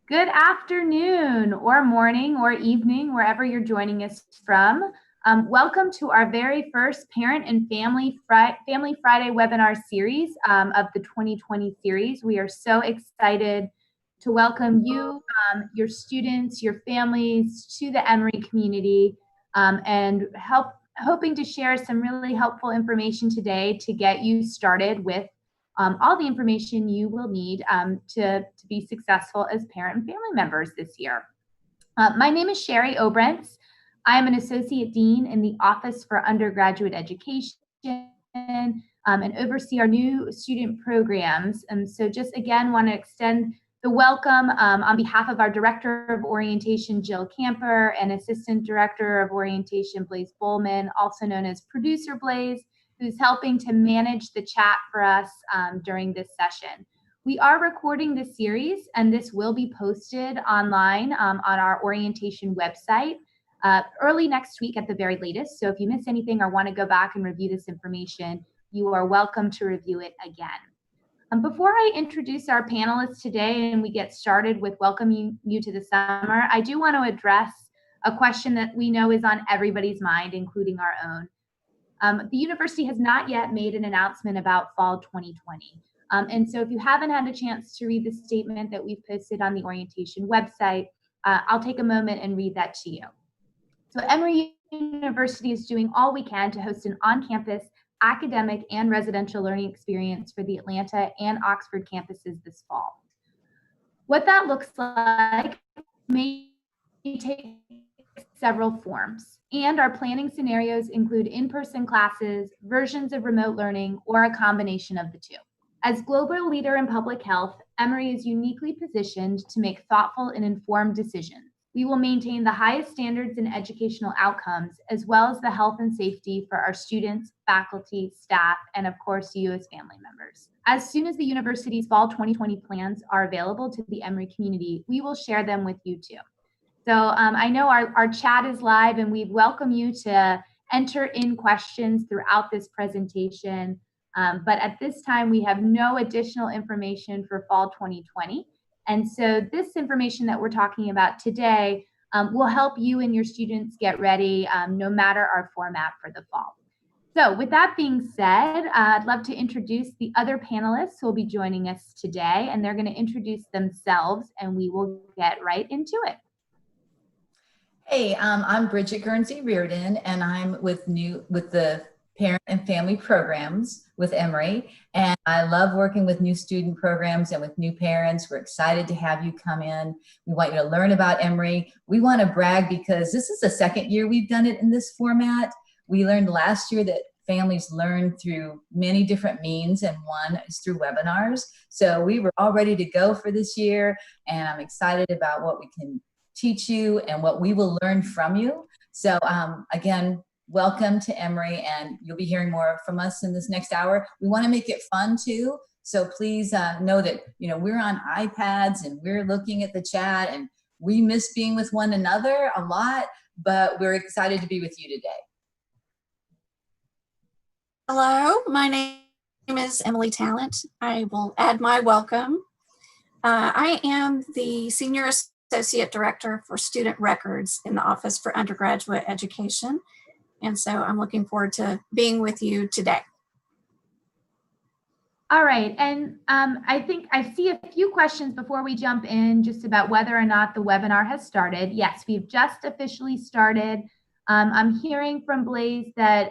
Good afternoon or morning or evening, wherever you're joining us from. Welcome to our very first Parent and Family Friday webinar series of the 2020 series. We are so excited to welcome you, your students, your families to the Emory community and hoping to share some really helpful information today to get you started with all the information you will need to be successful as parent and family members this year. My name is Sherry Obrentz. I am an Associate Dean in the Office for Undergraduate Education and oversee our new student programs. And so just again, want to extend the welcome on behalf of our Director of Orientation, Jill Camper, and Assistant Director of Orientation, Blaze Bowman, also known as Producer Blaze, who's helping to manage the chat for us during this session. We are recording this series, and this will be posted online on our orientation website early next week at the very latest. So if you miss anything or want to go back and review this information, you are welcome to review it again. Before I introduce our panelists today and we get started with welcoming you to the summer, I do want to address a question that we know is on everybody's mind, including our own. The university has not yet made an announcement about fall 2020. And so if you haven't had a chance to read the statement that we've posted on the orientation website, I'll take a moment and read that to you. So Emory University is doing all we can to host an on-campus academic and residential learning experience for the Atlanta and Oxford campuses this fall. What that looks like may take several forms, and our planning scenarios include in-person classes, versions of remote learning, or a combination of the two. As global leader in public health, Emory is uniquely positioned to make thoughtful and informed decisions. We will maintain the highest standards in educational outcomes, as well as the health and safety for our students, faculty, staff, and of course, you as family members. As soon as the university's fall 2020 plans are available to the Emory community, we will share them with you too. So I know our chat is live, and we welcome you to enter in questions throughout this presentation. But at this time, we have no additional information for fall 2020. And so this information that we're talking about today will help you and your students get ready no matter our format for the fall. So with that being said, I'd love to introduce the other panelists who will be joining us today, and they're going to introduce themselves, and we will get right into it. Hey, I'm Bridget Guernsey Reardon, and I'm with the Parent and Family Programs with Emory, and I love working with new student programs and with new parents. We're excited to have you come in. We want you to learn about Emory. We want to brag because this is the second year we've done it in this format. We learned last year that families learn through many different means, and one is through webinars. So we were all ready to go for this year, and I'm excited about what we can teach you and what we will learn from you. So again, welcome to Emory, and you'll be hearing more from us in this next hour. We want to make it fun too. So please know that, we're on iPads and we're looking at the chat, and we miss being with one another a lot, but we're excited to be with you today. Hello, my name is Emily Talent. I will add my welcome. I am the Senior Associate Director for Student Records in the Office for Undergraduate Education. And so I'm looking forward to being with you today. All right, and I think I see a few questions before we jump in just about whether or not the webinar has started. Yes, we've just officially started. I'm hearing from Blaze that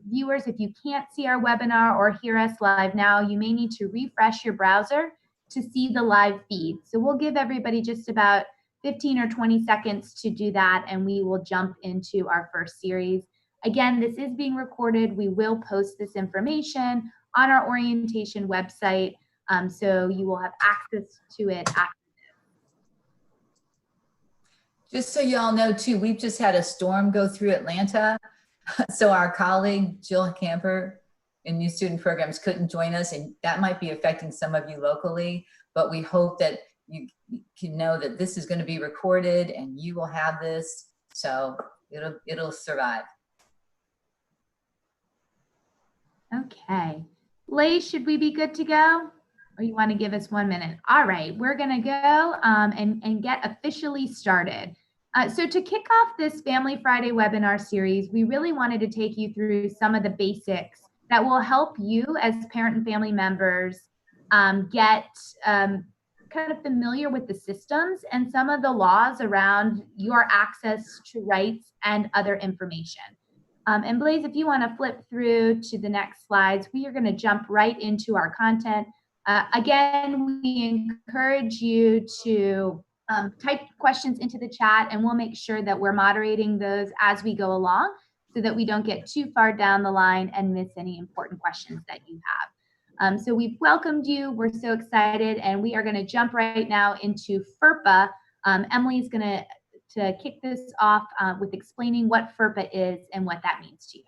viewers, if you can't see our webinar or hear us live now, you may need to refresh your browser to see the live feed. So we'll give everybody just about 15 or 20 seconds to do that, and we will jump into our first series. Again, this is being recorded. We will post this information on our orientation website, so you will have access to it after. Just so you all know too, we've just had a storm go through Atlanta. So our colleague, Jill Camper in New Student Programs couldn't join us, and that might be affecting some of you locally, but we hope that you can know that this is going to be recorded and you will have this, so it'll survive. Okay. Blaze, should we be good to go? Or you want to give us 1 minute? All right, we're going to go and get officially started. So to kick off this Family Friday webinar series, we really wanted to take you through some of the basics that will help you as parent and family members get kind of familiar with the systems and some of the laws around your access to rights and other information. And Blaze, if you want to flip through to the next slides, we are going to jump right into our content. Again, we encourage you to type questions into the chat, and we'll make sure that we're moderating those as we go along so that we don't get too far down the line and miss any important questions that you have. So we've welcomed you. We're so excited, and we are going to jump right now into FERPA. Emily's going to kick this off with explaining what FERPA is and what that means to you.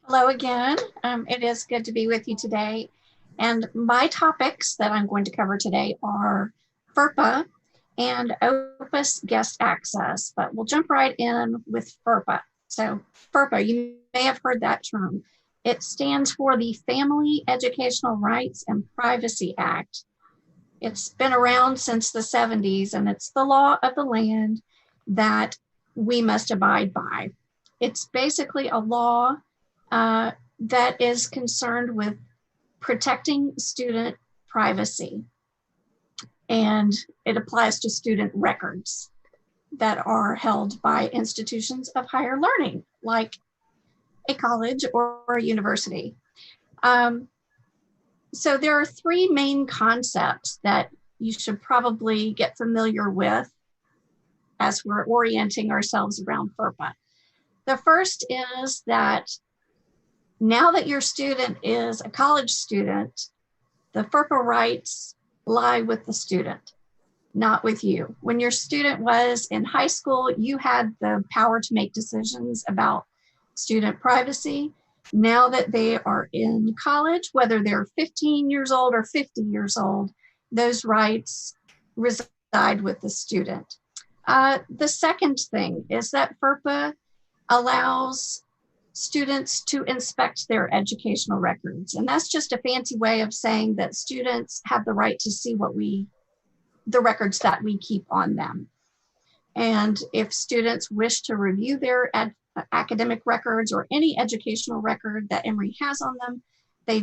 Hello again. It is good to be with you today. And my topics that I'm going to cover today are FERPA and Opus Guest Access, but we'll jump right in with FERPA. So FERPA, you may have heard that term. It stands for the Family Educational Rights and Privacy Act. It's been around since the 70s, and it's the law of the land that we must abide by. It's basically a law that is concerned with protecting student privacy. And it applies to student records that are held by institutions of higher learning, like a college or a university. So there are three main concepts that you should probably get familiar with as we're orienting ourselves around FERPA. The first is that now that your student is a college student, the FERPA rights lie with the student, not with you. When your student was in high school, you had the power to make decisions about student privacy. Now that they are in college, whether they're 15 years old or 50 years old, those rights reside with the student. The second thing is that FERPA allows students to inspect their educational records. And that's just a fancy way of saying that students have the right to see the records that we keep on them. And if students wish to review their academic records or any educational record that Emory has on them, they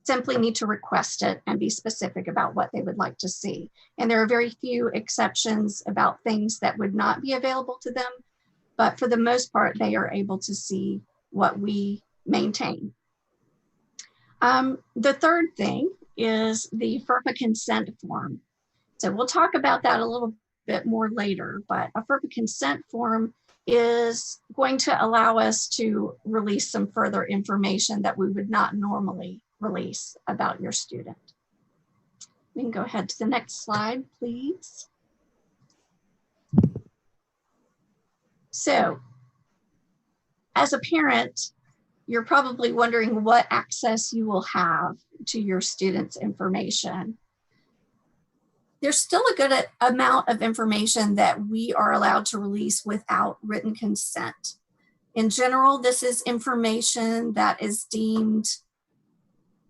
simply need to request it and be specific about what they would like to see. And there are very few exceptions about things that would not be available to them, but for the most part, they are able to see what we maintain. The third thing is the FERPA consent form. So we'll talk about that a little bit more later, but a FERPA consent form is going to allow us to release some further information that we would not normally release about your student. We can go ahead to the next slide, please. So, as a parent, you're probably wondering what access you will have to your student's information. There's still a good amount of information that we are allowed to release without written consent. In general, this is information that is deemed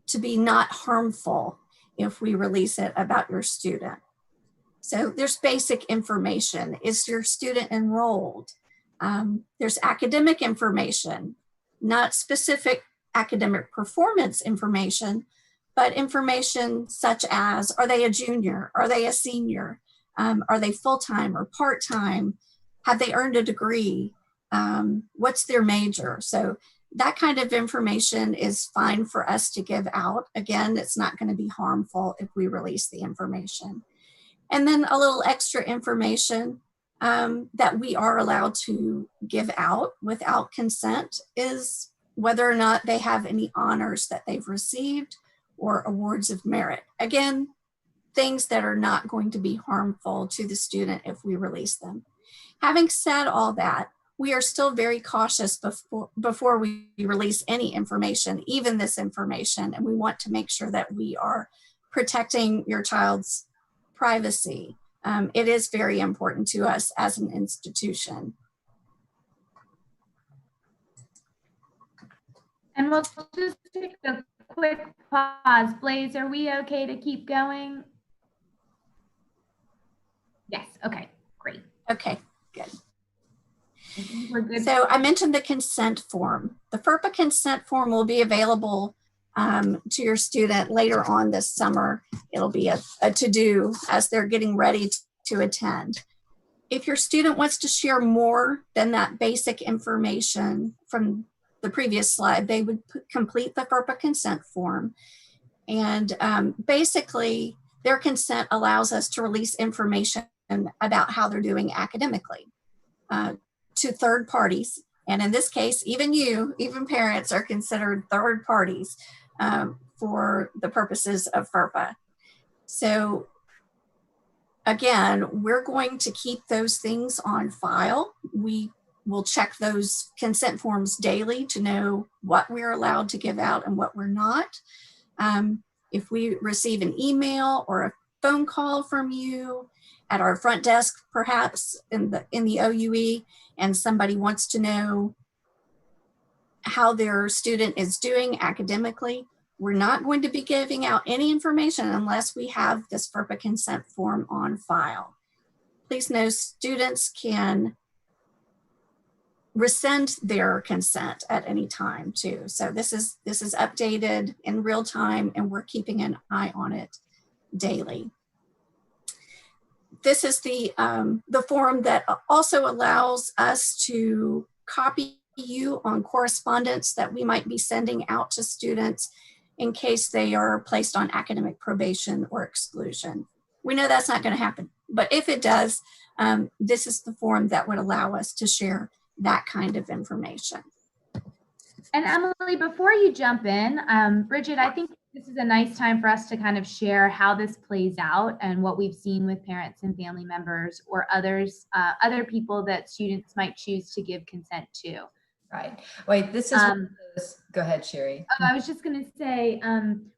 to be not harmful if we release it about your student. So there's basic information. Is your student enrolled? There's academic information, not specific academic performance information, but information such as, are they a junior? Are they a senior? Are they full-time or part-time? Have they earned a degree? What's their major? So that kind of information is fine for us to give out. Again, it's not going to be harmful if we release the information. And then a little extra information that we are allowed to give out without consent is whether or not they have any honors that they've received or awards of merit. Again, things that are not going to be harmful to the student if we release them. Having said all that, we are still very cautious before we release any information, even this information, and we want to make sure that we are protecting your child's privacy. It is very important to us as an institution. And we'll just take a quick pause. Blaze, are we okay to keep going? Yes, okay, great. Okay, good. We're good. So I mentioned the consent form. The FERPA consent form will be available to your student later on this summer. It'll be a to-do as they're getting ready to attend. If your student wants to share more than that basic information from the previous slide, they would complete the FERPA consent form. And basically, their consent allows us to release information about how they're doing academically to third parties. And in this case, even parents are considered third parties for the purposes of FERPA. So again, we're going to keep those things on file. We will check those consent forms daily to know what we're allowed to give out and what we're not. If we receive an email or a phone call from you at our front desk, perhaps in the OUE, and somebody wants to know how their student is doing academically, we're not going to be giving out any information unless we have this FERPA consent form on file. Please know students can rescind their consent at any time too. So this is updated in real time, and we're keeping an eye on it daily. This is the form that also allows us to copy you on correspondence that we might be sending out to students in case they are placed on academic probation or exclusion. We know that's not going to happen, but if it does, this is the form that would allow us to share that kind of information. And Emily, before you jump in, Bridget, I think this is a nice time for us to kind of share how this plays out and what we've seen with parents and family members or others, other people that students might choose to give consent to. Right. Wait, this is go ahead, Sherry. I was just going to say,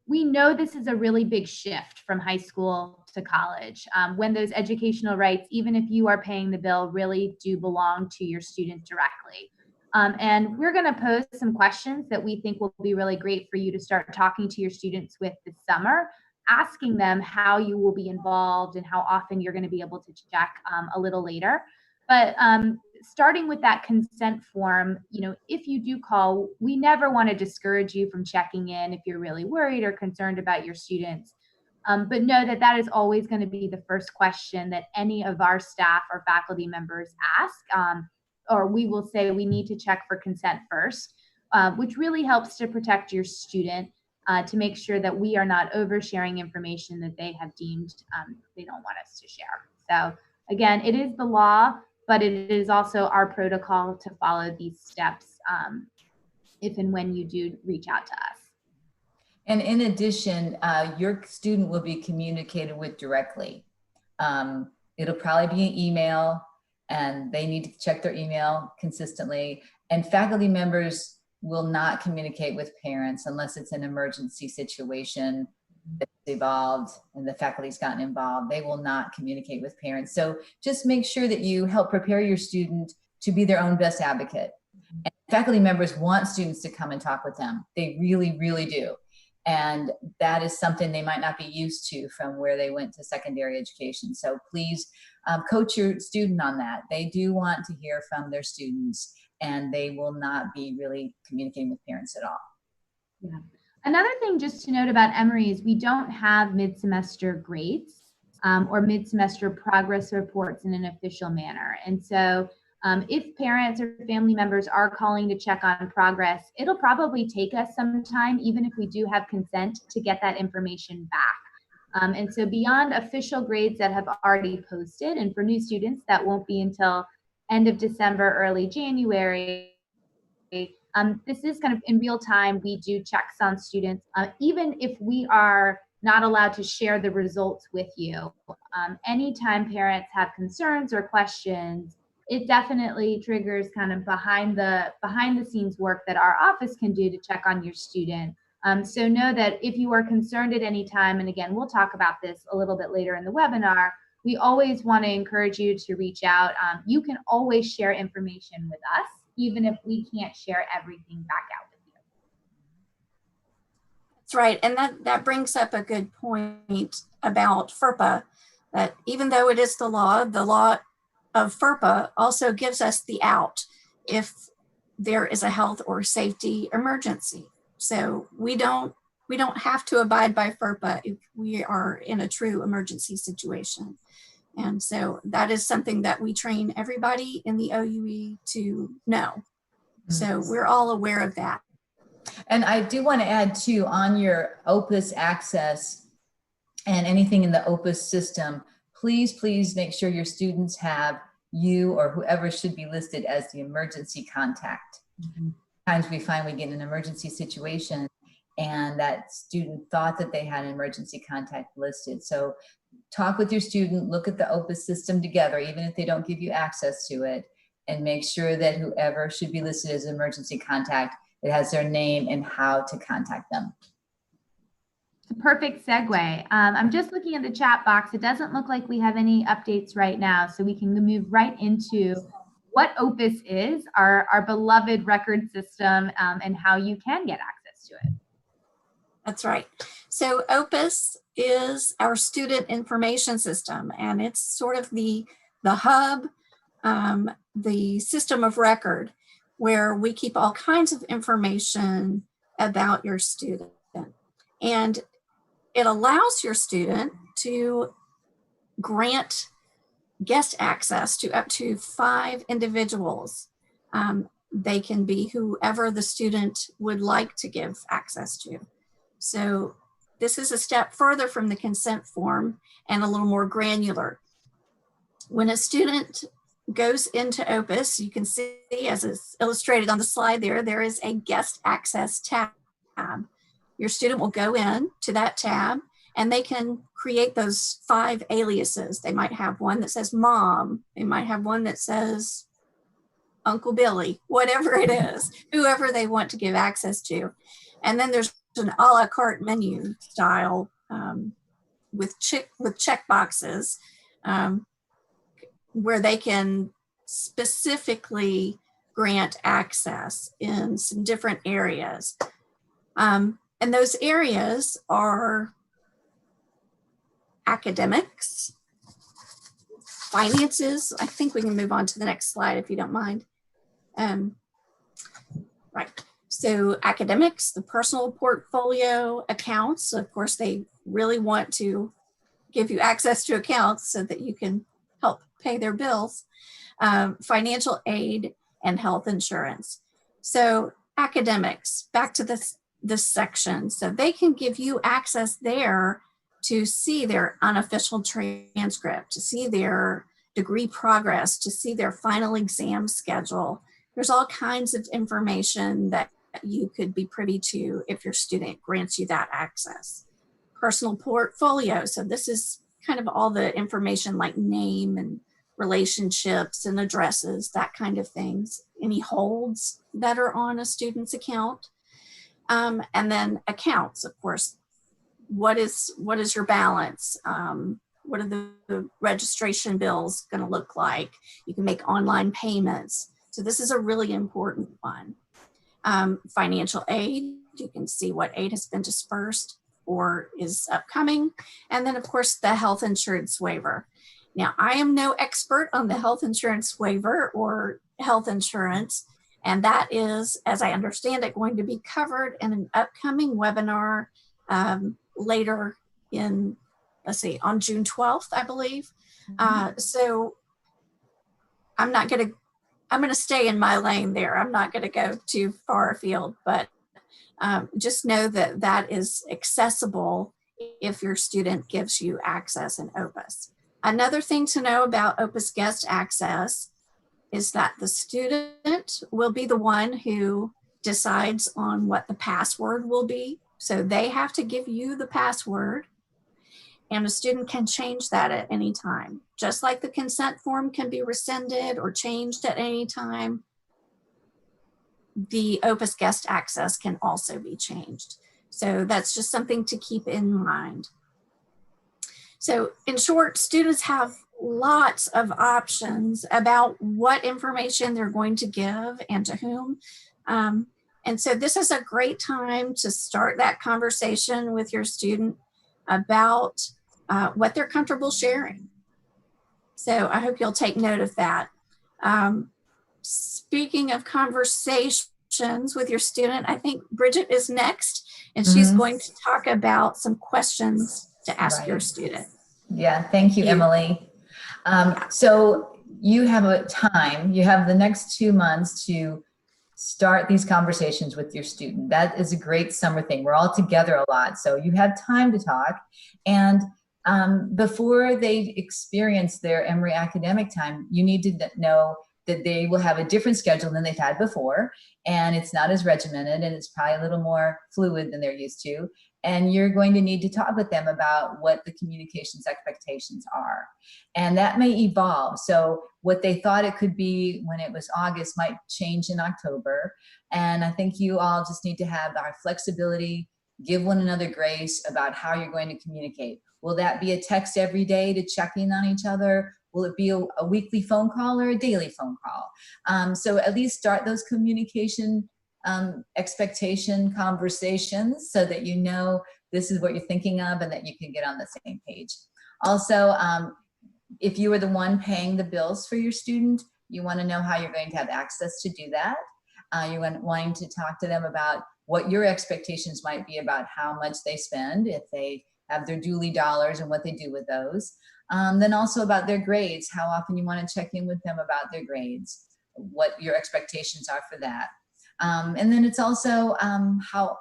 we know this is a really big shift from high school to college, when those educational rights, even if you are paying the bill, really do belong to your student directly. And we're going to pose some questions that we think will be really great for you to start talking to your students with this summer, asking them how you will be involved and how often you're going to be able to check a little later. But starting with that consent form, if you do call, we never want to discourage you from checking in if you're really worried or concerned about your students. But know that that is always going to be the first question that any of our staff or faculty members ask. Or we will say we need to check for consent first, which really helps to protect your student, to make sure that we are not oversharing information that they have deemed they don't want us to share. So again, it is the law, but it is also our protocol to follow these steps if and when you do reach out to us. And in addition, your student will be communicated with directly. It'll probably be an email, and they need to check their email consistently. And faculty members will not communicate with parents unless it's an emergency situation that's evolved and the faculty's gotten involved. They will not communicate with parents. So just make sure that you help prepare your student to be their own best advocate. And faculty members want students to come and talk with them. They really, really do. And that is something they might not be used to from where they went to secondary education. So please coach your student on that. They do want to hear from their students, and they will not be really communicating with parents at all. Yeah. Another thing just to note about Emory is we don't have mid-semester grades or mid-semester progress reports in an official manner. And so if parents or family members are calling to check on progress, it'll probably take us some time, even if we do have consent, to get that information back. And so beyond official grades that have already posted, and for new students, that won't be until end of December, early January. This is kind of in real time. We do checks on students, even if we are not allowed to share the results with you. Anytime parents have concerns or questions, it definitely triggers kind of behind the scenes work that our office can do to check on your student. So know that if you are concerned at any time, and again, we'll talk about this a little bit later in the webinar, we always want to encourage you to reach out. You can always share information with us, even if we can't share everything back out with you. That's right. And that brings up a good point about FERPA, that even though it is the law of FERPA also gives us the out if there is a health or safety emergency. So we don't have to abide by FERPA if we are in a true emergency situation. And so that is something that we train everybody in the OUE to know. So we're all aware of that. And I do want to add too, on your Opus Access and anything in the Opus system, please make sure your students have you or whoever should be listed as the emergency contact. Sometimes we find we get an emergency situation and that student thought that they had an emergency contact listed. So talk with your student, look at the Opus system together, even if they don't give you access to it, and make sure that whoever should be listed as emergency contact, it has their name and how to contact them. It's a perfect segue. I'm just looking at the chat box. It doesn't look like we have any updates right now, so we can move right into what Opus is, our beloved record system, and how you can get access to it. That's right. So Opus is our student information system, and it's sort of the hub, the system of record where we keep all kinds of information about your student. And it allows your student to grant guest access to up to 5 individuals. They can be whoever the student would like to give access to. So this is a step further from the consent form and a little more granular. When a student goes into Opus, you can see, as is illustrated on the slide there is a guest access tab. Your student will go in to that tab and they can create those 5 aliases. They might have one that says mom. They might have one that says Uncle Billy, whatever it is, whoever they want to give access to. And then there's an a la carte menu style with check boxes where they can specifically grant access in some different areas. And those areas are academics, finances. I think we can move on to the next slide if you don't mind. Right. So academics, the personal portfolio, accounts. Of course, they really want to give you access to accounts so that you can help pay their bills. Financial aid and health insurance. So academics, back to this section. So they can give you access there to see their unofficial transcript, to see their degree progress, to see their final exam schedule. There's all kinds of information that you could be privy to if your student grants you that access. Personal portfolio. So this is kind of all the information like name and relationships and addresses, that kind of things. Any holds that are on a student's account. And then accounts, of course. What is your balance? What are the registration bills going to look like? You can make online payments. So this is a really important one. Financial aid, you can see what aid has been dispersed or is upcoming. And then of course the health insurance waiver. Now I am no expert on the health insurance waiver or health insurance, and that is, as I understand it, going to be covered in an upcoming webinar later in, let's see, on June 12th, I believe. So I'm going to stay in my lane there. I'm not going to go too far afield, but just know that that is accessible if your student gives you access in Opus. Another thing to know about Opus Guest Access is that the student will be the one who decides on what the password will be. So they have to give you the password, and a student can change that at any time. Just like the consent form can be rescinded or changed at any time, the Opus Guest Access can also be changed. So that's just something to keep in mind. So in short, students have lots of options about what information they're going to give and to whom. And so this is a great time to start that conversation with your student about what they're comfortable sharing. So I hope you'll take note of that. Speaking of conversations with your student, I think Bridget is next, and she's going to talk about some questions to ask your student. Yeah, thank you, Emily. So you have you have the next 2 months to start these conversations with your student. That is a great summer thing. We're all together a lot, so you have time to talk. And before they experience their Emory academic time, you need to know that they will have a different schedule than they've had before, and it's not as regimented, and it's probably a little more fluid than they're used to. And you're going to need to talk with them about what the communications expectations are. And that may evolve. So what they thought it could be when it was August might change in October. And I think you all just need to have our flexibility, give one another grace about how you're going to communicate. Will that be a text every day to check in on each other? Will it be a weekly phone call or a daily phone call? So at least start those communication expectation conversations so that you know this is what you're thinking of and that you can get on the same page. Also, if you are the one paying the bills for your student, you want to know how you're going to have access to do that. You're wanting to talk to them about what your expectations might be about how much they spend if they have their dually dollars and what they do with those. Then also about their grades, how often you want to check in with them about their grades, what your expectations are for that. And then it's also how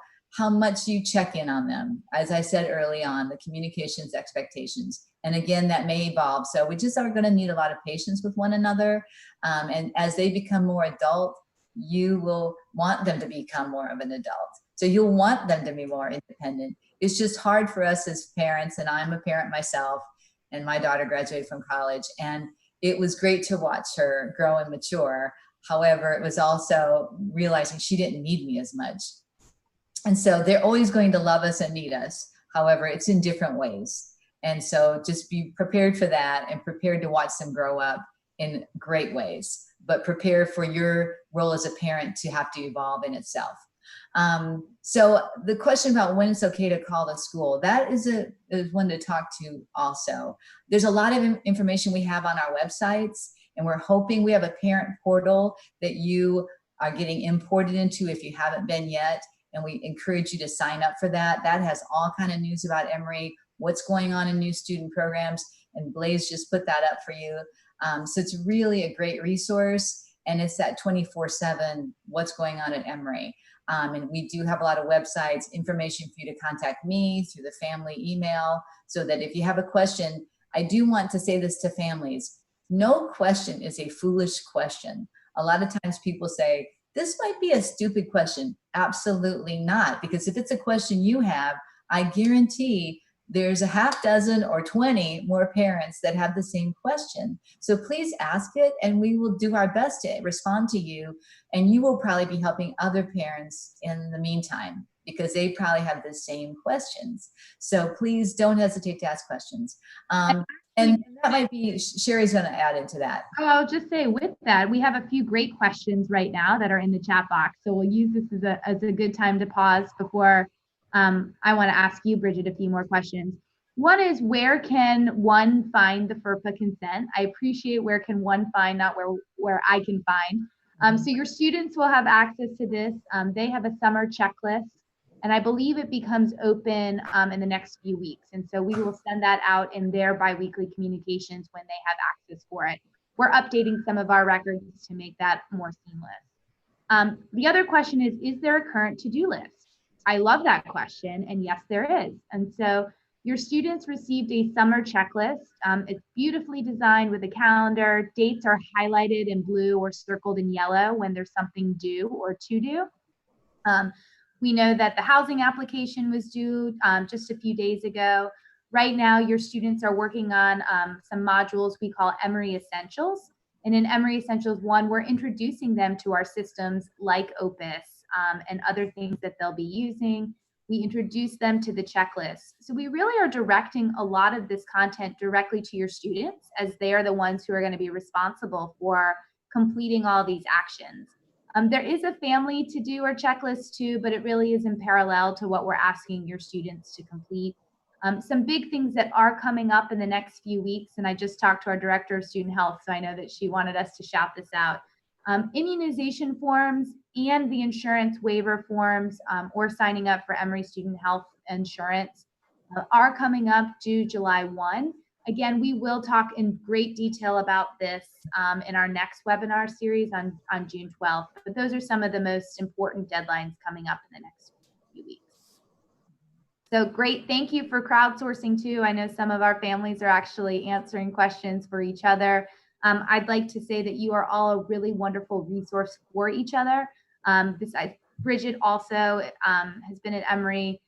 much you check in on them. As I said early on, the communications expectations. And again, that may evolve. So we just are going to need a lot of patience with one another. And as they become more adult, you will want them to become more of an adult. So you'll want them to be more independent. It's just hard for us as parents, and I'm a parent myself, and my daughter graduated from college, and it was great to watch her grow and mature. However, it was also realizing she didn't need me as much. And so they're always going to love us and need us. However, it's in different ways. And so just be prepared for that and prepared to watch them grow up in great ways, but prepare for your role as a parent to have to evolve in itself. So the question about when it's okay to call the school, that is one to talk to also. There's a lot of information we have on our websites, and we're hoping we have a parent portal that you are getting imported into if you haven't been yet. And we encourage you to sign up for that. That has all kind of news about Emory, what's going on in new student programs, and Blaze just put that up for you. So it's really a great resource, and it's that 24/7 what's going on at Emory. And we do have a lot of websites, information for you to contact me through the family email, so that if you have a question, I do want to say this to families, no question is a foolish question. A lot of times people say, this might be a stupid question. Absolutely not, because if it's a question you have, I guarantee there's a half dozen or 20 more parents that have the same question. So please ask it, and we will do our best to respond to you. And you will probably be helping other parents in the meantime, because they probably have the same questions. So please don't hesitate to ask questions. And that might be, Sherry's going to add into that. Oh, I'll just say with that, we have a few great questions right now that are in the chat box. So we'll use this as a good time to pause before I want to ask you, Bridget, a few more questions. One is, where can one find the FERPA consent? I appreciate where can one find, not where I can find. So your students will have access to this. They have a summer checklist, and I believe it becomes open in the next few weeks. And so we will send that out in their biweekly communications when they have access for it. We're updating some of our records to make that more seamless. The other question is there a current to-do list? I love that question, and yes, there is. And so your students received a summer checklist. It's beautifully designed with a calendar. Dates are highlighted in blue or circled in yellow when there's something due or to do. We know that the housing application was due just a few days ago. Right now, your students are working on some modules we call Emory Essentials. And in Emory Essentials 1, we're introducing them to our systems like Opus and other things that they'll be using. We introduce them to the checklist. So we really are directing a lot of this content directly to your students, as they are the ones who are going to be responsible for completing all these actions. There is a family to-do or checklist too, but it really is in parallel to what we're asking your students to complete. Some big things that are coming up in the next few weeks, and I just talked to our Director of Student Health, so I know that she wanted us to shout this out. Immunization forms and the insurance waiver forms, or signing up for Emory Student Health Insurance are coming up due July 1. Again, we will talk in great detail about this in our next webinar series on June 12th, but those are some of the most important deadlines coming up in the next few weeks. So great, thank you for crowdsourcing too. I know some of our families are actually answering questions for each other. I'd like to say that you are all a really wonderful resource for each other. Besides, Bridget also has been at Emory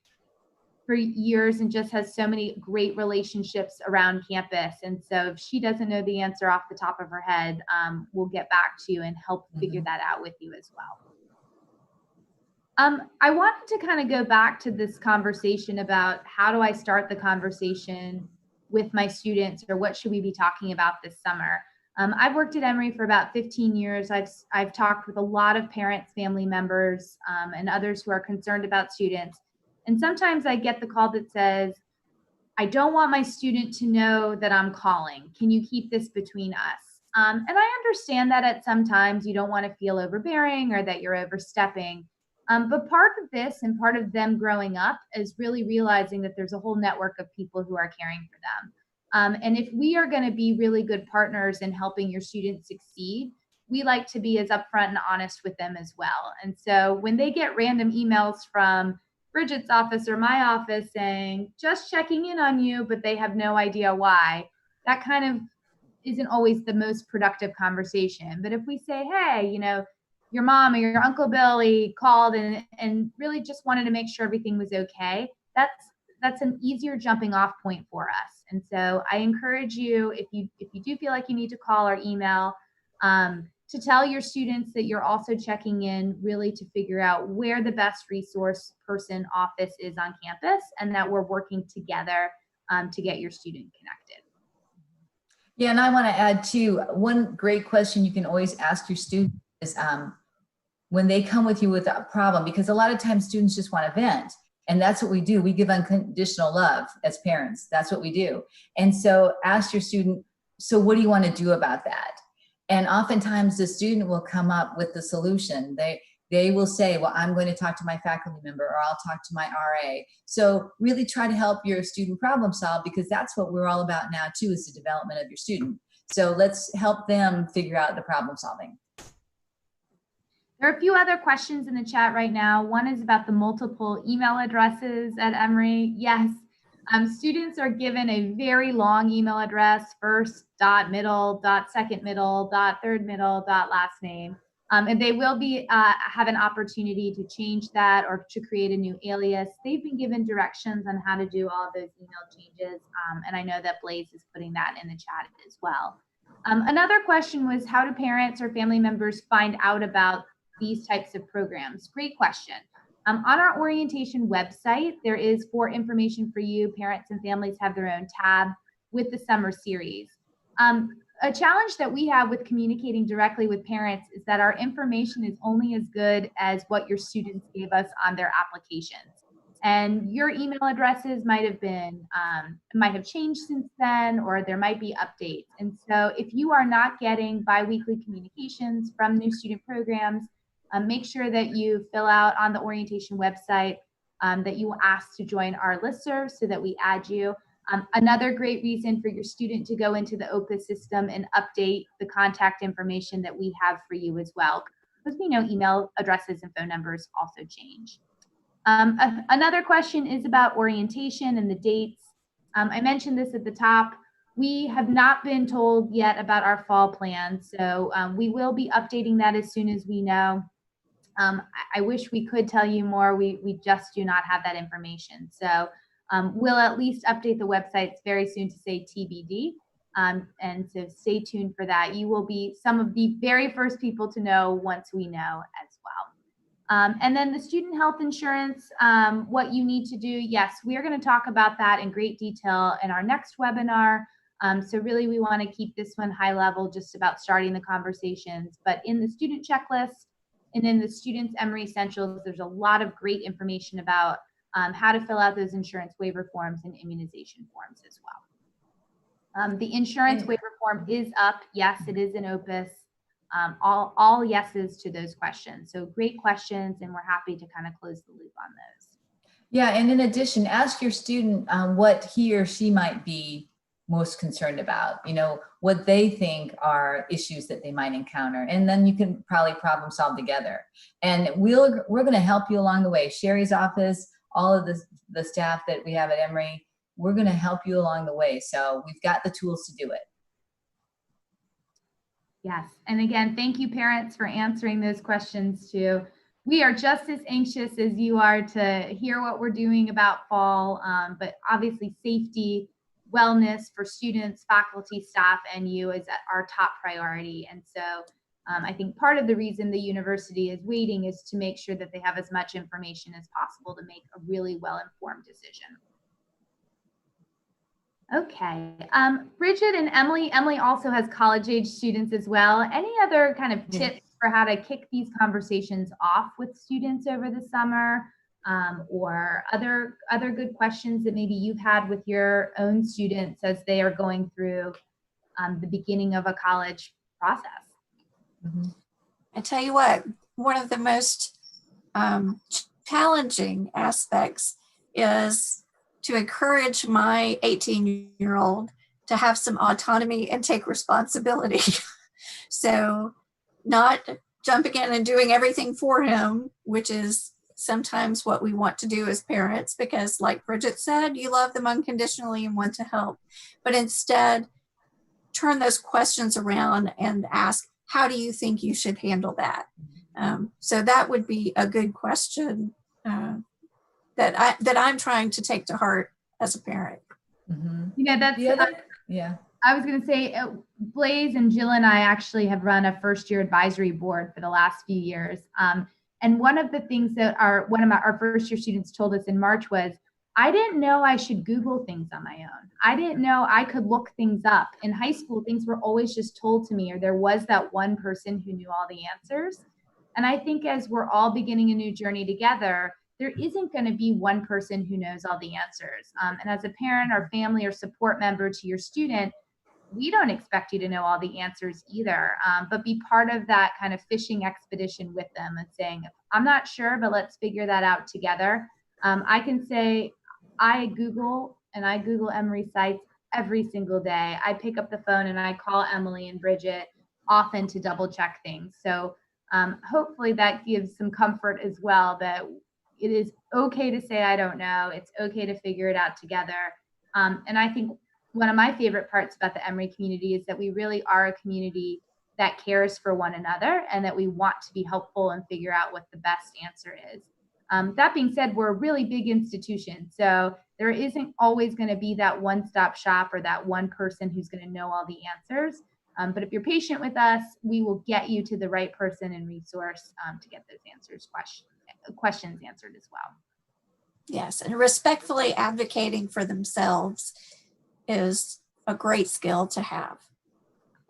for years and just has so many great relationships around campus. And so if she doesn't know the answer off the top of her head, we'll get back to you and help figure that out with you as well. I wanted to kind of go back to this conversation about how do I start the conversation with my students, or what should we be talking about this summer? I've worked at Emory for about 15 years. I've talked with a lot of parents, family members, and others who are concerned about students. And sometimes I get the call that says, I don't want my student to know that I'm calling. Can you keep this between us? And I understand that at some times you don't want to feel overbearing or that you're overstepping. But part of this and part of them growing up is really realizing that there's a whole network of people who are caring for them. And if we are going to be really good partners in helping your students succeed, we like to be as upfront and honest with them as well. And so when they get random emails from Bridget's office or my office saying, just checking in on you, but they have no idea why, that kind of isn't always the most productive conversation. But if we say, hey, you know, your mom or your Uncle Billy called and really just wanted to make sure everything was okay, that's an easier jumping off point for us. And so I encourage you, if you do feel like you need to call or email, to tell your students that you're also checking in really to figure out where the best resource person office is on campus, and that we're working together to get your student connected. Yeah, and I want to add too, one great question you can always ask your students is when they come with you with a problem, because a lot of times students just want to vent. And that's what we do. We give unconditional love as parents. That's what we do. And so ask your student, so what do you want to do about that? And oftentimes the student will come up with the solution. They will say, well, I'm going to talk to my faculty member, or I'll talk to my RA. So really try to help your student problem solve, because that's what we're all about now too, is the development of your student. So let's help them figure out the problem solving. There are a few other questions in the chat right now. One is about the multiple email addresses at Emory. Yes, students are given a very long email address, first dot middle dot second middle dot third middle dot last name. And they will be have an opportunity to change that or to create a new alias. They've been given directions on how to do all of those email changes. And I know that Blaze is putting that in the chat as well. Another question was, how do parents or family members find out about these types of programs? Great question. On our orientation website, there is for information for you. Parents and families have their own tab with the summer series. A challenge that we have with communicating directly with parents is that our information is only as good as what your students gave us on their applications. And your email addresses might have changed since then, or there might be updates. And so if you are not getting biweekly communications from new student programs, make sure that you fill out on the orientation website that you will ask to join our listserv so that we add you. Another great reason for your student to go into the Opus system and update the contact information that we have for you as well, because we know email addresses and phone numbers also change. Another question is about orientation and the dates. I mentioned this at the top. We have not been told yet about our fall plan, so we will be updating that as soon as we know. I wish we could tell you more. We just do not have that information. So we'll at least update the websites very soon to say TBD. And so stay tuned for that. You will be some of the very first people to know once we know as well. And then the student health insurance, what you need to do. Yes, we are going to talk about that in great detail in our next webinar. So really we want to keep this one high level, just about starting the conversations. But in the student checklist, And in the Students Emory Essentials, there's a lot of great information about how to fill out those insurance waiver forms and immunization forms as well. The insurance waiver form is up. Yes, it is in Opus. All yeses to those questions. So great questions, and we're happy to kind of close the loop on those. Yeah, and in addition, ask your student what he or she might be most concerned about, what they think are issues that they might encounter. And then you can probably problem solve together. And we're going to help you along the way. Sherry's office, all of the staff that we have at Emory, we're going to help you along the way. So we've got the tools to do it. Yes. And again, thank you, parents, for answering those questions too. We are just as anxious as you are to hear what we're doing about fall, but obviously safety, wellness for students, faculty, staff, and you is our top priority. And so I think part of the reason the university is waiting is to make sure that they have as much information as possible to make a really well-informed decision. Okay, Bridget and Emily also has college-age students as well. Any other kind of tips for how to kick these conversations off with students over the summer, or other good questions that maybe you've had with your own students as they are going through the beginning of a college process? Mm-hmm. I tell you what, one of the most challenging aspects is to encourage my 18-year-old to have some autonomy and take responsibility. So not jumping in and doing everything for him, which is sometimes what we want to do as parents, because like Bridget said, you love them unconditionally and want to help, but instead turn those questions around and ask, how do you think you should handle that? So that would be a good question that I'm trying to take to heart as a parent. Mm-hmm. That's yeah. I was going to say, Blaze and Jill and I actually have run a first-year advisory board for the last few years. And one of the things that one of our first-year students told us in March was, I didn't know I should Google things on my own. I didn't know I could look things up. In high school, things were always just told to me, or there was that one person who knew all the answers. And I think as we're all beginning a new journey together, there isn't going to be one person who knows all the answers. And as a parent or family or support member to your student, we don't expect you to know all the answers either, but be part of that kind of fishing expedition with them and saying, I'm not sure, but let's figure that out together. I can say I Google Emory sites every single day. I pick up the phone and I call Emily and Bridget often to double check things. So hopefully that gives some comfort as well, that it is okay to say, I don't know. It's okay to figure it out together. And I think one of my favorite parts about the Emory community is that we really are a community that cares for one another and that we want to be helpful and figure out what the best answer is. That being said, we're a really big institution. So there isn't always going to be that one-stop shop or that one person who's going to know all the answers. But if you're patient with us, we will get you to the right person and resource to get those questions answered as well. Yes, and respectfully advocating for themselves is a great skill to have.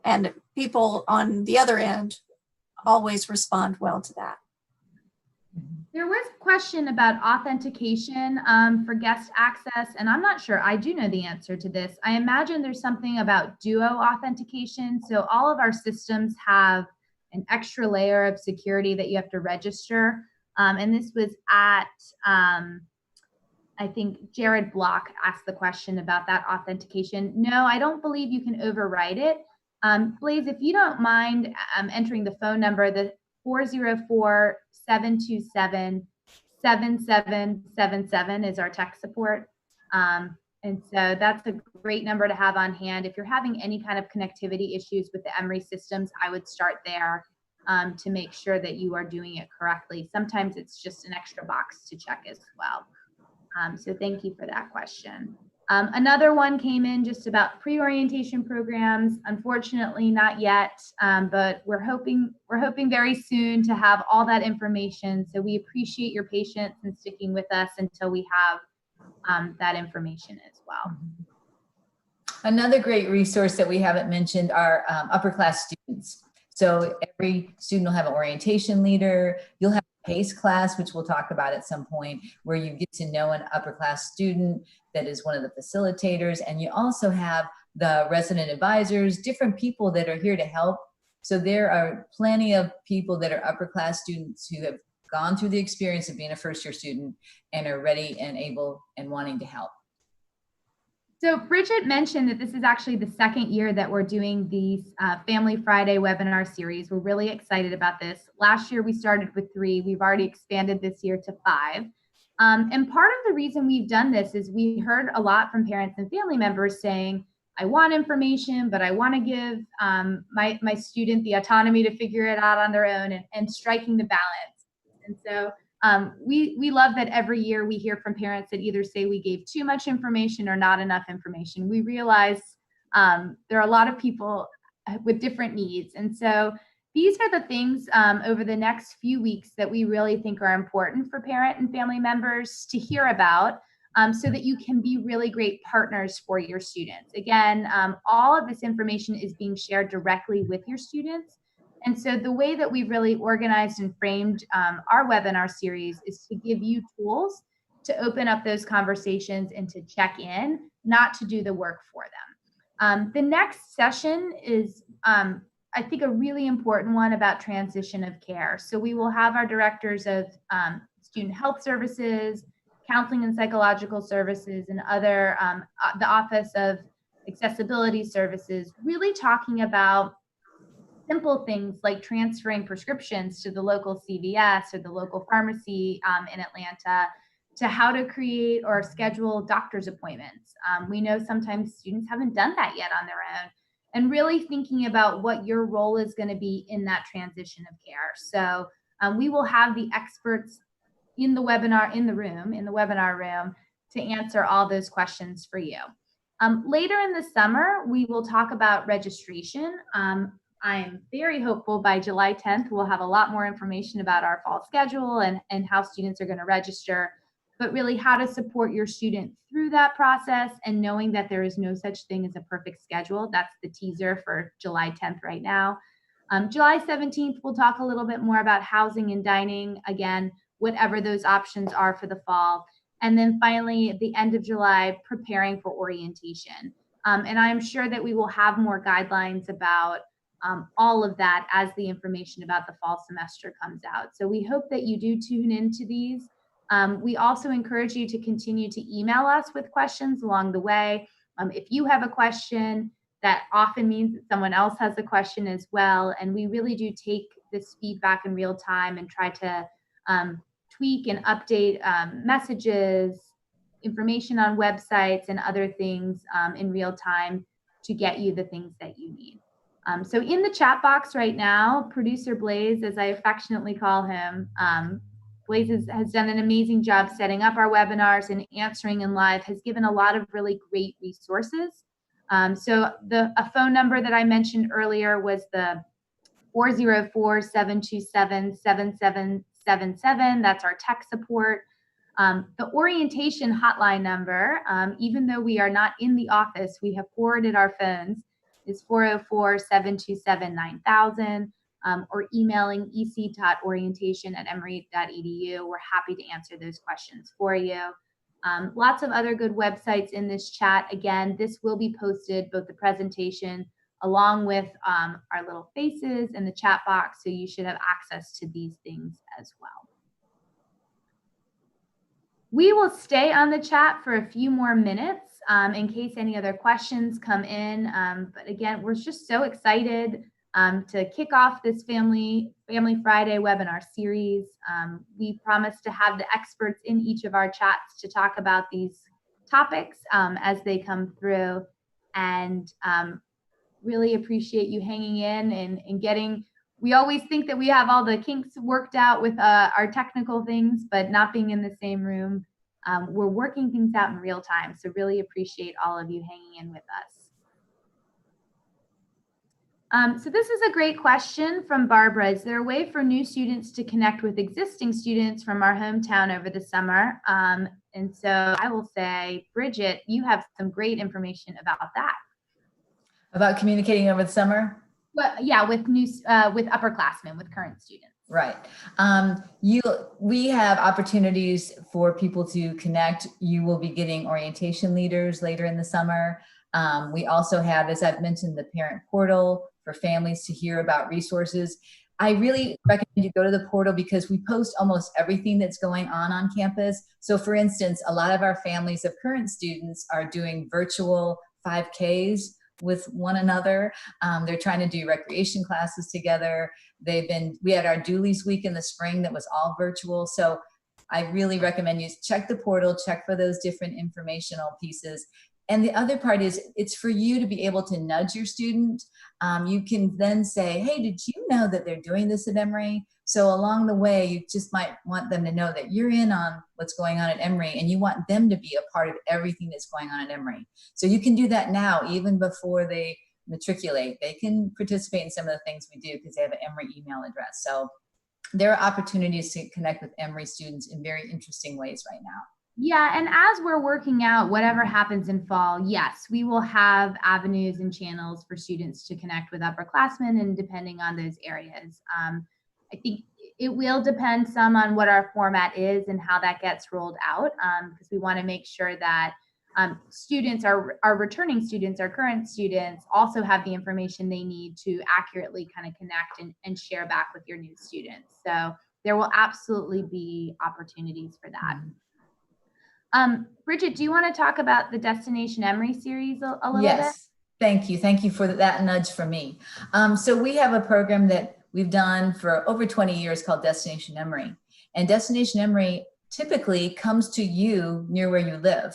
And people on the other end always respond well to that. There was a question about authentication for guest access, and I'm not sure. I do know the answer to this. I imagine there's something about duo authentication. So all of our systems have an extra layer of security that you have to register. And this was at, I think Jared Block asked the question about that authentication. No, I don't believe you can override it. Blaze, if you don't mind entering the phone number, the 404-727-7777 is our tech support. And so that's a great number to have on hand. If you're having any kind of connectivity issues with the Emory systems, I would start there to make sure that you are doing it correctly. Sometimes it's just an extra box to check as well. So thank you for that question. Another one came in just about pre-orientation programs. Unfortunately, not yet, but we're hoping very soon to have all that information. So we appreciate your patience and sticking with us until we have that information as well. Another great resource that we haven't mentioned are upper class students. So every student will have an orientation leader. You'll have a PACE class, which we'll talk about at some point, where you get to know an upper class student that is one of the facilitators. And you also have the resident advisors, different people that are here to help. So there are plenty of people that are upper class students who have gone through the experience of being a first year student and are ready and able and wanting to help. So Bridget mentioned that this is actually the second year that we're doing these Family Friday webinar series. We're really excited about this. Last year we started with 3. We've already expanded this year to 5. And part of the reason we've done this is we heard a lot from parents and family members saying, I want information, but I want to give my student the autonomy to figure it out on their own, and striking the balance. And so we love that every year we hear from parents that either say we gave too much information or not enough information. We realize there are a lot of people with different needs. And so these are the things over the next few weeks that we really think are important for parent and family members to hear about, so that you can be really great partners for your students. Again, all of this information is being shared directly with your students. And so the way that we've really organized and framed our webinar series is to give you tools to open up those conversations and to check in, not to do the work for them. The next session is, I think, a really important one about transition of care. So we will have our directors of student health services, counseling and psychological services, and other, the Office of Accessibility Services, really talking about simple things like transferring prescriptions to the local CVS or the local pharmacy in Atlanta, to how to create or schedule doctor's appointments. We know sometimes students haven't done that yet on their own, and really thinking about what your role is going to be in that transition of care. So we will have the experts in the webinar, in the webinar room, to answer all those questions for you. Later in the summer, we will talk about registration. I am very hopeful by July 10th, we'll have a lot more information about our fall schedule and how students are going to register, but really how to support your student through that process, and knowing that there is no such thing as a perfect schedule. That's the teaser for July 10th right now. July 17th, we'll talk a little bit more about housing and dining, again, whatever those options are for the fall. And then finally, at the end of July, preparing for orientation. And I'm sure that we will have more guidelines about all of that as the information about the fall semester comes out. So we hope that you do tune into these. We also encourage you to continue to email us with questions along the way. If you have a question, that often means that someone else has a question as well. And we really do take this feedback in real time and try to tweak and update messages, information on websites, and other things in real time to get you the things that you need. So in the chat box right now, producer Blaze, as I affectionately call him, Blaze has done an amazing job setting up our webinars and answering in live, has given a lot of really great resources. So a phone number that I mentioned earlier was the 404-727-7777. That's our tech support. The orientation hotline number, even though we are not in the office, we have forwarded our phones, is 404-727-9000, or emailing ec.orientation@emory.edu. We're happy to answer those questions for you. Lots of other good websites in this chat. Again, this will be posted, both the presentation along with our little faces and the chat box, so you should have access to these things as well. We will stay on the chat for a few more minutes in case any other questions come in. But again, we're just so excited to kick off this Family Friday webinar series. We promise to have the experts in each of our chats to talk about these topics as they come through, and really appreciate you hanging in and getting. We always think that we have all the kinks worked out with our technical things, but not being in the same room, we're working things out in real time. So really appreciate all of you hanging in with us. So this is a great question from Barbara. Is there a way for new students to connect with existing students from our hometown over the summer? And so I will say, Bridget, you have some great information about that. About communicating over the summer? Well, yeah, with with upperclassmen, with current students. Right. We have opportunities for people to connect. You will be getting orientation leaders later in the summer. We also have, as I've mentioned, the parent portal for families to hear about resources. I really recommend you go to the portal because we post almost everything that's going on campus. So for instance, a lot of our families of current students are doing virtual 5Ks with one another. They're trying to do recreation classes together. We had our Doolies week in the spring that was all virtual. So I really recommend you check the portal, check for those different informational pieces. And the other part is it's for you to be able to nudge your student. You can then say, hey, did you know that they're doing this at Emory? So along the way, you just might want them to know that you're in on what's going on at Emory and you want them to be a part of everything that's going on at Emory. So you can do that now, even before they matriculate. They can participate in some of the things we do because they have an Emory email address. So there are opportunities to connect with Emory students in very interesting ways right now. Yeah, and as we're working out whatever happens in fall, yes, we will have avenues and channels for students to connect with upperclassmen and depending on those areas. I think it will depend some on what our format is and how that gets rolled out because we want to make sure that students, our returning students, our current students also have the information they need to accurately kind of connect and share back with your new students. So there will absolutely be opportunities for that. Mm-hmm. Bridget, do you want to talk about the Destination Emory series a little bit? Yes, thank you. Thank you for that nudge for me. So we have a program that we've done for over 20 years called Destination Emory. And Destination Emory typically comes to you near where you live.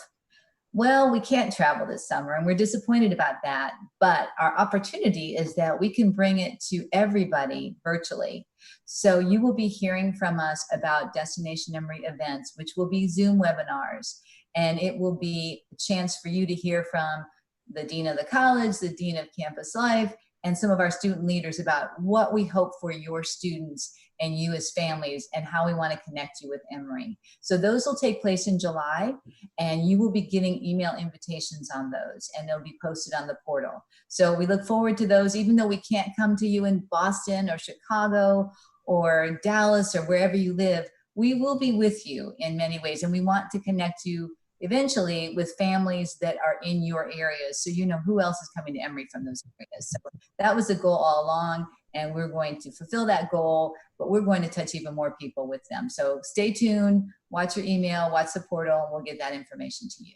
Well, we can't travel this summer and we're disappointed about that, but our opportunity is that we can bring it to everybody virtually. So you will be hearing from us about Destination Emory events, which will be Zoom webinars, and it will be a chance for you to hear from the Dean of the college, the Dean of Campus Life, and some of our student leaders about what we hope for your students and you as families and how we want to connect you with Emory. So those will take place in July and you will be getting email invitations on those and they'll be posted on the portal. So we look forward to those, even though we can't come to you in Boston or Chicago or Dallas or wherever you live, we will be with you in many ways and we want to connect you eventually with families that are in your areas so you know who else is coming to Emory from those areas. So that was the goal all along and we're going to fulfill that goal, but we're going to touch even more people with them. So stay tuned, watch your email, watch the portal, and we'll get that information to you.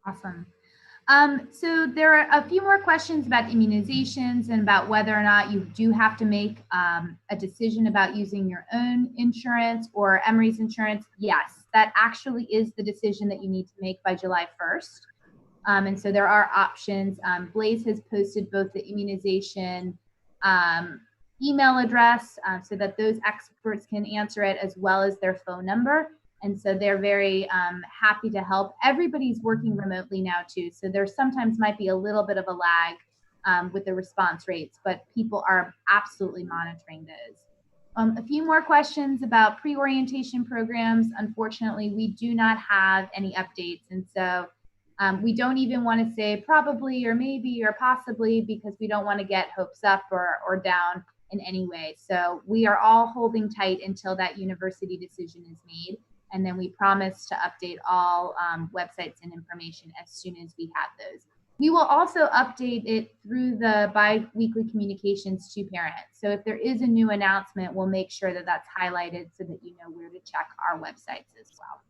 Awesome. So there are a few more questions about immunizations and about whether or not you do have to make a decision about using your own insurance or Emory's insurance. Yes, that actually is the decision that you need to make by July 1st. And so there are options. Blaze has posted both the immunization email address so that those experts can answer it as well as their phone number. And so they're very happy to help. Everybody's working remotely now too. So there sometimes might be a little bit of a lag with the response rates, but people are absolutely monitoring those. A few more questions about pre-orientation programs. Unfortunately, we do not have any updates. And so we don't even want to say probably or maybe or possibly because we don't want to get hopes up or down in any way. So we are all holding tight until that university decision is made. And then we promise to update all websites and information as soon as we have those. We will also update it through the bi-weekly communications to parents. So if there is a new announcement, we'll make sure that that's highlighted so that you know where to check our websites as well.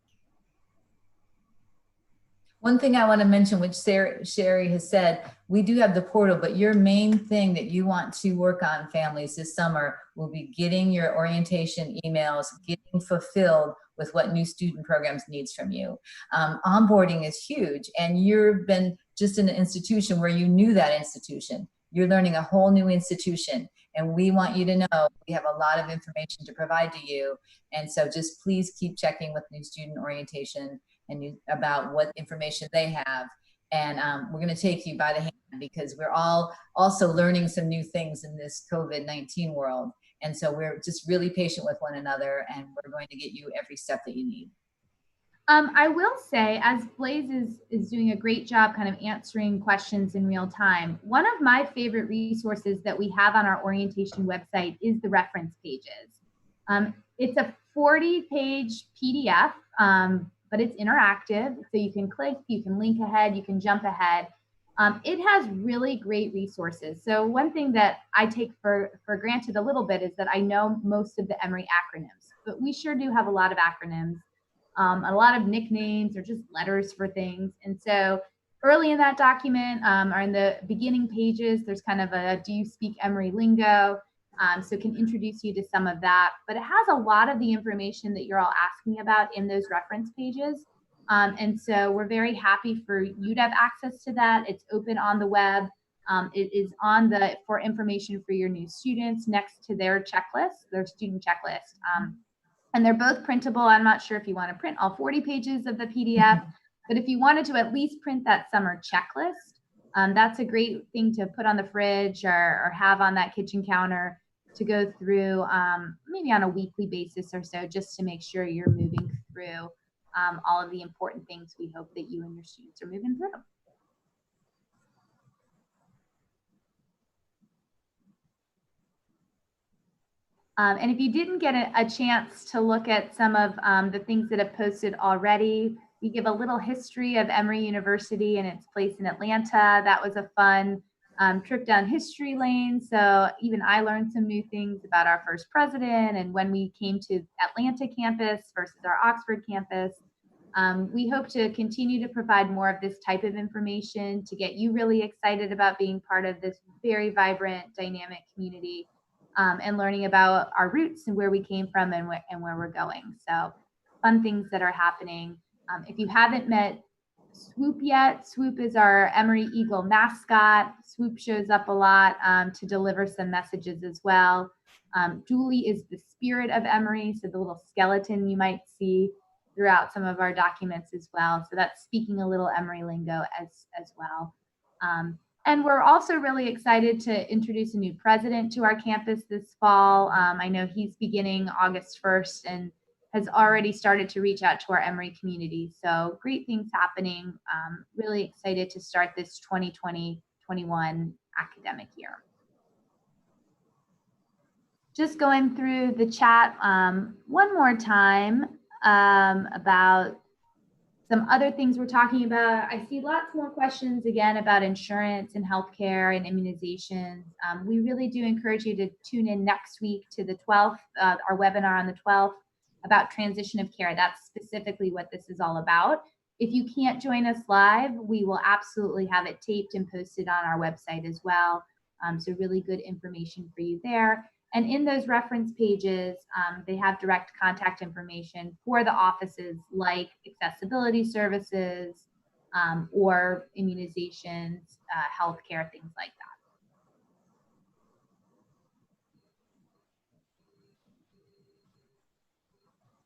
One thing I want to mention, which Sherry has said, we do have the portal, but your main thing that you want to work on, families, this summer will be getting your orientation emails, getting fulfilled with what new student programs needs from you. Onboarding is huge, and you've been just in an institution where you knew that institution. You're learning a whole new institution, and we want you to know we have a lot of information to provide to you. And so just please keep checking with new student orientation and about what information they have. And we're going to take you by the hand because we're all also learning some new things in this COVID-19 world. And so we're just really patient with one another and we're going to get you every step that you need. I will say, as Blaze is doing a great job kind of answering questions in real time, one of my favorite resources that we have on our orientation website is the reference pages. It's a 40-page PDF, but it's interactive, so you can click, you can link ahead, you can jump ahead. It has really great resources. So one thing that I take for granted a little bit is that I know most of the Emory acronyms, but we sure do have a lot of acronyms. A lot of nicknames or just letters for things. And so early in that document, or in the beginning pages, there's kind of a do you speak Emory lingo? So it can introduce you to some of that. But it has a lot of the information that you're all asking about in those reference pages. And so we're very happy for you to have access to that. It's open on the web. It is on the for information for your new students next to their checklist, their student checklist. And they're both printable. I'm not sure if you want to print all 40 pages of the PDF, but if you wanted to at least print that summer checklist, that's a great thing to put on the fridge or have on that kitchen counter to go through maybe on a weekly basis or so, just to make sure you're moving through all of the important things we hope that you and your students are moving through. And if you didn't get a chance to look at some of the things that have posted already, we give a little history of Emory University and its place in Atlanta. That was a fun trip down history lane. So even I learned some new things about our first president and when we came to Atlanta campus versus our Oxford campus. We hope to continue to provide more of this type of information to get you really excited about being part of this very vibrant, dynamic community. And learning about our roots and where we came from and where we're going. So fun things that are happening. If you haven't met Swoop yet, Swoop is our Emory Eagle mascot. Swoop shows up a lot to deliver some messages as well. Julie is the spirit of Emory, so the little skeleton you might see throughout some of our documents as well. So that's speaking a little Emory lingo as well. And we're also really excited to introduce a new president to our campus this fall. I know he's beginning August 1st and has already started to reach out to our Emory community. So great things happening. Really excited to start this 2020-21 academic year. Just going through the chat one more time about some other things we're talking about. I see lots more questions again about insurance and healthcare and immunizations. We really do encourage you to tune in next week to the 12th, our webinar on the 12th about transition of care. That's specifically what this is all about. If you can't join us live, we will absolutely have it taped and posted on our website as well. So really good information for you there. And in those reference pages, they have direct contact information for the offices like accessibility services or immunizations, healthcare, things like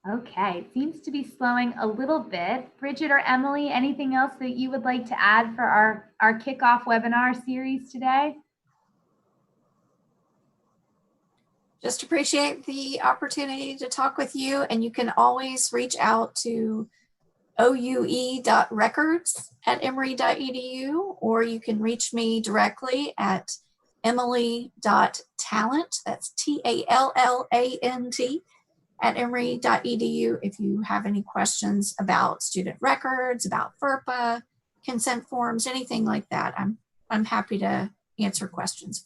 that. Okay, it seems to be slowing a little bit. Bridget or Emily, anything else that you would like to add for our kickoff webinar series today? Just appreciate the opportunity to talk with you, and you can always reach out to oue.records@emory.edu, or you can reach me directly at emily.talent, that's TALLANT, at emory.edu if you have any questions about student records, about FERPA, consent forms, anything like that. I'm happy to answer questions for you.